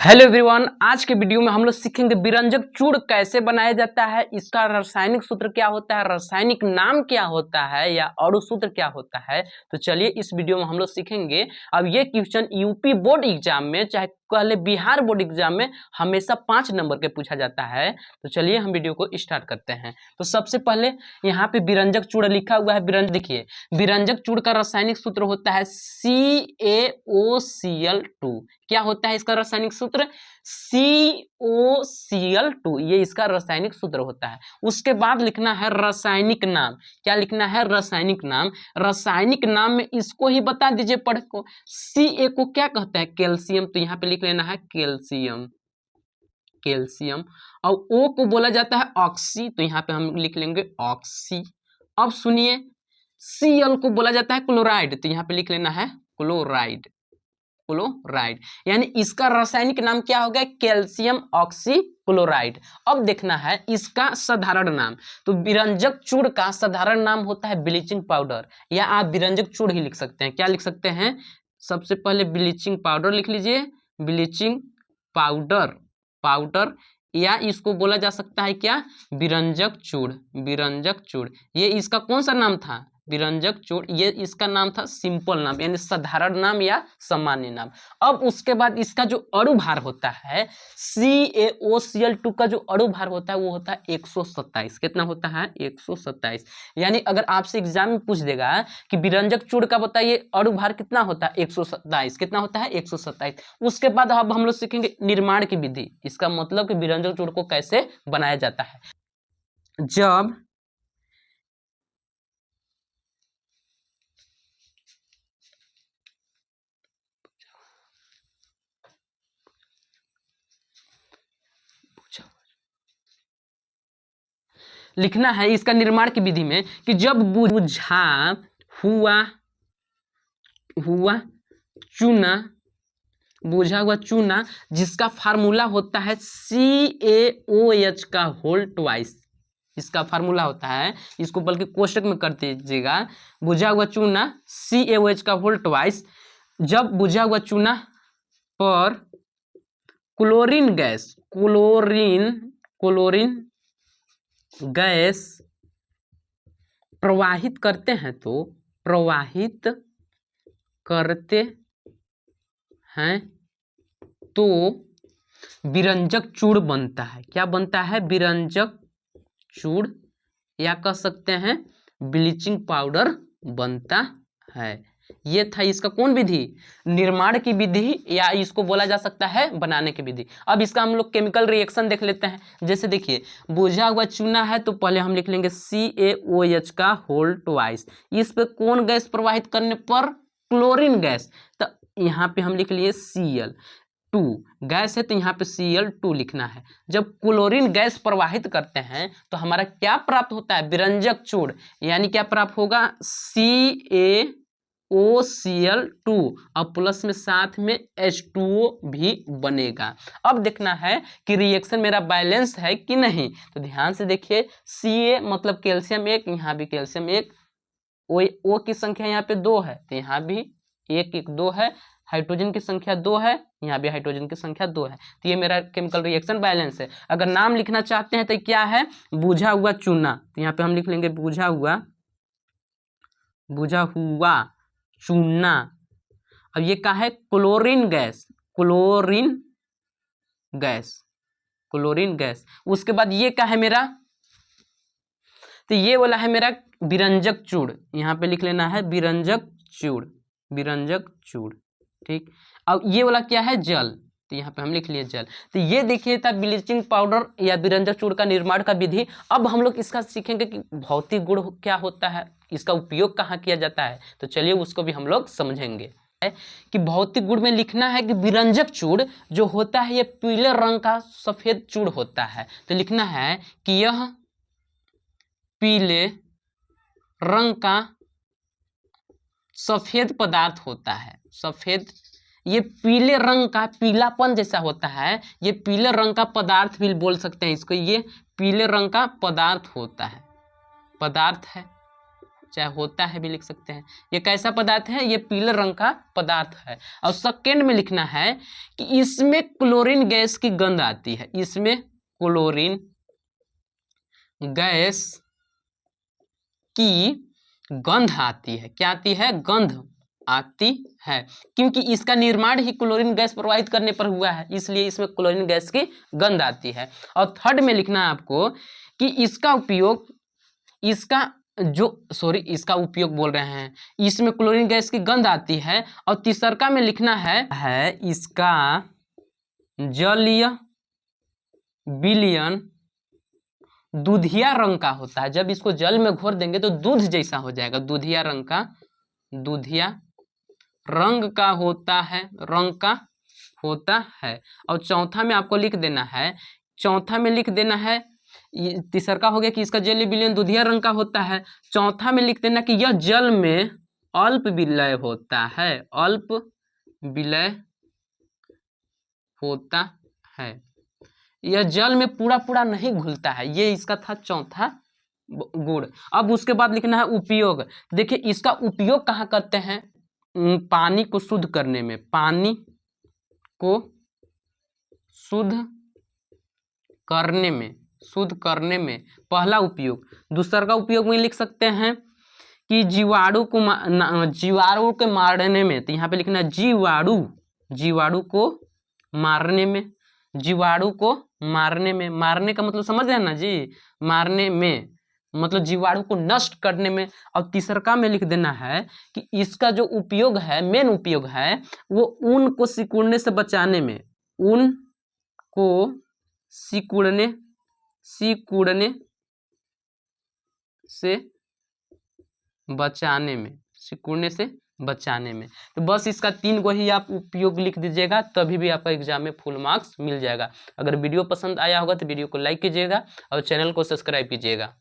Hello everyone, आज के video में हम लोग सीखेंगे विरंजक चूड़ कैसे बनाया जाता है, इसका रासायनिक सूत्र क्या होता है, रासायनिक नाम क्या होता है या अणु सूत्र क्या होता है। तो चलिए इस वीडियो में हम लोग सीखेंगे। अब ये क्वेश्चन यूपी बोर्ड एग्जाम में, चाहे पहले बिहार बोर्ड एग्जाम में हमेशा 5 नंबर के पूछा जाता है। तो चलिए हम वीडियो को स्टार्ट करते हैं। तो सबसे पहले यहाँ पे विरंजक चूड़ लिखा हुआ है। देखिए, विरंजक चूड़ का रासायनिक सूत्र होता है CaOCl2। क्या होता है इसका रासायनिक सूत्र? COCl2, ये इसका रासायनिक सूत्र होता है। उसके बाद लिखना है रासायनिक नाम। क्या लिखना है? रासायनिक नाम। रासायनिक नाम में इसको ही बता दीजिए पढ़ को। Ca को क्या कहते हैं? कैल्शियम। तो यहाँ पे लिख लेना है कैल्शियम, कैल्शियम। और O को बोला जाता है ऑक्सी, तो यहाँ पे हम लिख लेंगे ऑक्सी। अब सुनिए, Cl को बोला जाता है क्लोराइड, तो यहाँ पे लिख लेना है क्लोराइड, क्लोराइड। यानी इसका रासायनिक नाम क्या हो गया? Calcium oxy chloride. अब देखना है इसका साधारण नाम। तो विरंजक चूड़ का साधारण नाम होता है ब्लीचिंग पाउडर, या आप विरंजक चूड़ ही लिख सकते हैं। क्या लिख सकते हैं? सबसे पहले ब्लीचिंग पाउडर लिख लीजिए, ब्लीचिंग पाउडर, पाउडर। या इसको बोला जा सकता है क्या? विरंजक चूड़, विरंजक चूड़। ये इसका कौन सा नाम था? विरंजक चूड़। ये इसका नाम था सिंपल नाम, यानी साधारण नाम या सामान्य नाम। अब उसके बाद इसका जो अणु भार होता है, CaOCl2 का जो अणु भार होता है वो होता है 127। कितना होता है? 127। यानी अगर आपसे एग्जाम में पूछ देगा कि विरंजक चूड़ का बताइए अणु भार कितना होता है? 127। कितना होता है? 127। उसके बाद अब हम लोग सीखेंगे निर्माण की विधि। इसका मतलब कि विरंजक चूड़ को कैसे बनाया जाता है। जब लिखना है इसका निर्माण की विधि में कि जब बुझा हुआ हुआ चूना, बुझा हुआ चूना जिसका फार्मूला होता है CaOH का होल ट्वाइस, इसका फार्मूला होता है, इसको बल्कि कोष्टक में कर दीजिएगा। बुझा हुआ चूना CaOH का होल ट्वाइस, जब बुझा हुआ चूना पर क्लोरीन गैस, क्लोरीन गैस प्रवाहित करते हैं, तो प्रवाहित करते हैं तो विरंजक चूड़ बनता है। क्या बनता है? विरंजक चूड़, या कह सकते हैं ब्लीचिंग पाउडर बनता है। ये था इसका कौन विधि? निर्माण की विधि, या इसको बोला जा सकता है बनाने की विधि। अब इसका हम लोग केमिकल रिएक्शन देख लेते हैं। जैसे देखिए, बुझा हुआ चूना है तो पहले हम लिख लेंगे CaOH का होल ट्वाइस। इस पे कौन गैस प्रवाहित करने पर? Chlorine gas. तो यहाँ पे हम लिख लिए Cl2 गैस है, तो यहाँ पे Cl2 लिखना है। जब क्लोरीन गैस प्रवाहित करते हैं तो हमारा क्या प्राप्त होता है? विरंजक चूड़। यानी क्या प्राप्त होगा? CaOCl2 और प्लस में साथ में H2O भी बनेगा। अब देखना है कि रिएक्शन मेरा बैलेंस है कि नहीं। तो ध्यान से देखिए, Ca मतलब कैल्शियम 1, यहाँ भी कैल्शियम 1, O की संख्या यहाँ पे 2 है, तो यहाँ भी 1 1 2 है। हाइड्रोजन की संख्या 2 है, यहाँ भी हाइड्रोजन की संख्या 2 है। तो ये मेरा केमिकल रिएक्शन बैलेंस है। अगर नाम लिखना चाहते हैं तो क्या है? बुझा हुआ चूना, तो यहाँ पे हम लिख लेंगे बुझा हुआ चूना। अब ये क्या है? Chlorine gas, chlorine gas, chlorine gas. उसके बाद ये क्या है मेरा? तो ये वाला है मेरा विरंजक चूड़, यहाँ पे लिख लेना है विरंजक चूड़, विरंजक चूड़। ठीक। अब ये वाला क्या है? जल, तो यहाँ पे हम लिख लिए जल। तो ये देखिए था ब्लीचिंग पाउडर या विरंजक चूड़ का निर्माण का विधि। अब हम लोग इसका सीखेंगे कि भौतिक गुण क्या होता है, इसका उपयोग कहाँ किया जाता है। तो चलिए उसको भी हम लोग समझेंगे। कि भौतिक गुण में लिखना है कि विरंजक चूड़ जो होता है ये पीले रंग का सफेद चूड़ होता है। तो लिखना है कि यह पीले रंग का सफेद पदार्थ होता है। सफेद, ये पीले रंग का, पीलापन जैसा होता है, ये पीले रंग का पदार्थ भी बोल सकते हैं इसको। ये पीले रंग का पदार्थ होता है, पदार्थ है। चाहे होता है भी लिख सकते हैं। ये कैसा पदार्थ है? ये पीले रंग का पदार्थ है। और सेकेंड में लिखना है कि इसमें क्लोरीन गैस की गंध आती है। इसमें क्लोरीन गैस की गंध आती है। क्या आती है? गंध आती है, क्योंकि इसका निर्माण ही क्लोरीन गैस प्रवाहित करने पर हुआ है, इसलिए इसमें क्लोरीन गैस की गंध आती है। और थर्ड में लिखना है आपको कि इसका उपयोग, इसका उपयोग बोल रहे हैं, इसमें क्लोरीन गैस की गंध आती है। और तीसरका में लिखना है इसका जलीय विलयन दूधिया रंग का होता है। जब इसको जल में घोर देंगे तो दूध जैसा हो जाएगा, दूधिया रंग का, दूधिया रंग का होता है, रंग का होता है। और चौथा में आपको लिख देना है, चौथा में लिख देना है, तीसरा हो गया कि इसका जलीय विलयन दूधिया रंग का होता है। चौथा में लिख देना कि यह जल में अल्प विलय होता है, अल्प विलय होता है। यह जल में पूरा पूरा नहीं घुलता है। ये इसका था चौथा गुण। अब उसके बाद लिखना है उपयोग। देखिए इसका उपयोग कहाँ करते हैं? पानी को शुद्ध करने में, पानी को शुद्ध करने में, शुद्ध करने में पहला उपयोग। दूसरा का उपयोग में लिख सकते हैं कि जीवाणु को जीवाणु के मारने में, तो यहाँ पे लिखना है जीवाणु, जीवाणु को मारने में, जीवाणु को मारने में, मारने का मतलब समझ रहे हैं ना जी, मारने में मतलब जीवाणु को नष्ट करने में। और तीसरा में लिख देना है कि इसका जो उपयोग है, मेन उपयोग है, वो ऊन को सिकुड़ने से बचाने में, ऊन को सिकुड़ने से बचाने में, सिकुड़ने से बचाने में। तो बस इसका 3 गो ही आप उपयोग लिख दीजिएगा, तभी भी आपका एग्जाम में फुल मार्क्स मिल जाएगा। अगर वीडियो पसंद आया होगा तो वीडियो को लाइक कीजिएगा और चैनल को सब्सक्राइब कीजिएगा।